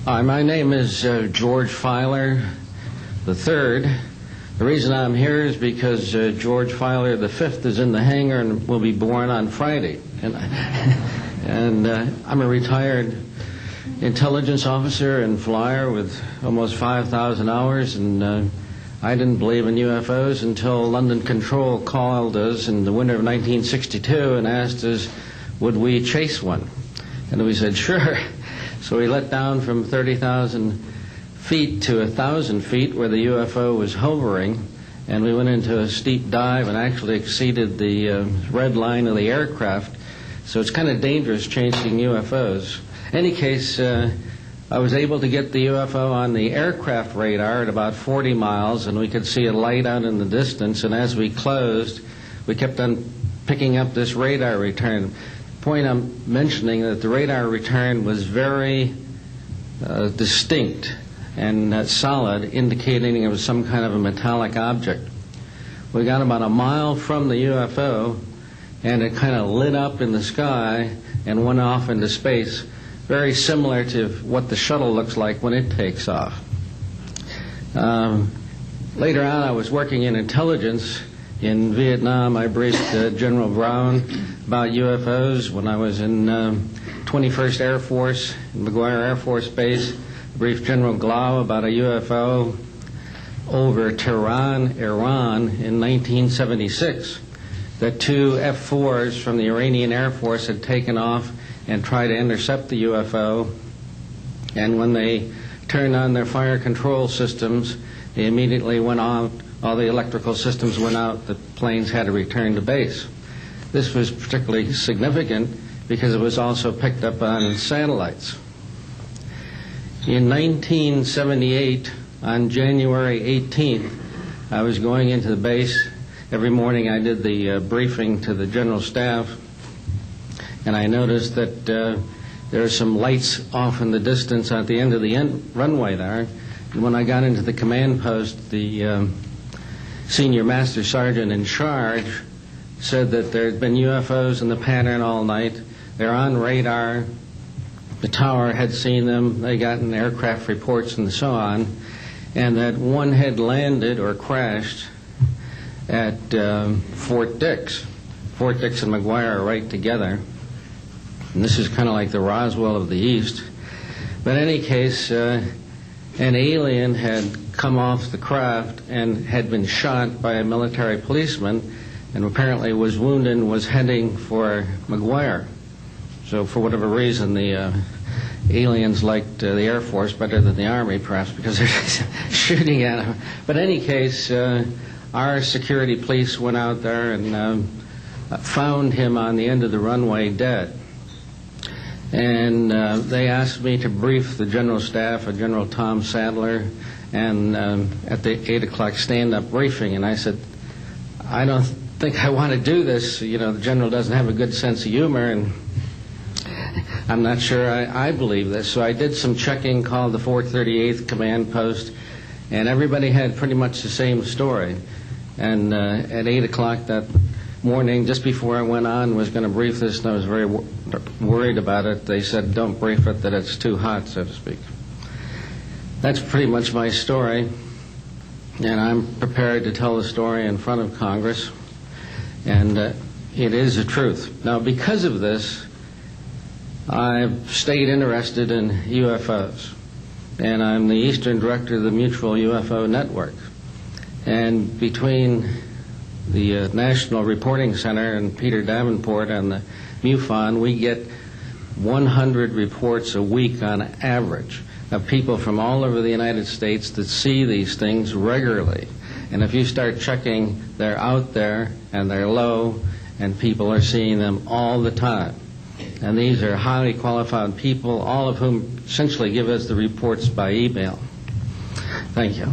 Hi, my name is George Filer III. The reason I'm here is because George Filer V is in the hangar and will be born on Friday. And I'm a retired intelligence officer and flyer with almost 5,000 hours, and I didn't believe in UFOs until London Control called us in the winter of 1962 and asked us, would we chase one? And we said, sure. So we let down from 30,000 feet to 1,000 feet where the UFO was hovering, and we went into a steep dive and actually exceeded the red line of the aircraft. So it's kind of dangerous chasing UFOs. In any case, I was able to get the UFO on the aircraft radar at about 40 miles, and we could see a light out in the distance, and as we closed, we kept on picking up this radar return. The point I'm mentioning that the radar return was very distinct and solid, indicating it was some kind of a metallic object. We got about a mile from the UFO, and it kind of lit up in the sky and went off into space, very similar to what the shuttle looks like when it takes off. Later on, I was working in intelligence in Vietnam. I briefed General Brown about UFOs. When I was in 21st Air Force, in McGuire Air Force Base, I briefed General Glau about a UFO over Tehran, Iran in 1976. That two F-4s from the Iranian Air Force had taken off and tried to intercept the UFO, and when they turned on their fire control systems, they immediately went on. All the electrical systems went out. The planes had to return to base. This was particularly significant because it was also picked up on satellites. In 1978, on January 18th, I was going into the base. Every morning I did the briefing to the general staff, and I noticed that there are some lights off in the distance at the end of the runway there. And when I got into the command post, the senior master sergeant in charge said that there had been UFOs in the pattern all night. They're on radar. The tower had seen them. They gotten aircraft reports and so on. And that one had landed or crashed at Fort Dix. Fort Dix and McGuire are right together. And this is kind of like the Roswell of the East. But in any case, an alien had come off the craft and had been shot by a military policeman, and apparently was wounded and was heading for McGuire. So for whatever reason, the aliens liked the Air Force better than the Army, perhaps because they're shooting at them. But in any case, our security police went out there and found him on the end of the runway dead. And they asked me to brief the general staff, General Tom Sadler, and at the 8 o'clock stand-up briefing. And I said, I don't think I want to do this. You know, the general doesn't have a good sense of humor, and I'm not sure I believe this. So I did some checking, called the 438th Command Post, and everybody had pretty much the same story. And at 8 o'clock that morning, just before I went on, was going to brief this, and I was very worried about it. They said, don't brief it, that it's too hot, so to speak. That's pretty much my story, and I'm prepared to tell the story in front of Congress, and it is the truth. Now, because of this, I've stayed interested in UFOs, and I'm the Eastern Director of the Mutual UFO Network. And between the National Reporting Center and Peter Davenport and the MUFON, we get 100 reports a week on average of people from all over the United States that see these things regularly. And if you start checking, they're out there and they're low, and people are seeing them all the time. And these are highly qualified people, all of whom essentially give us the reports by email. Thank you.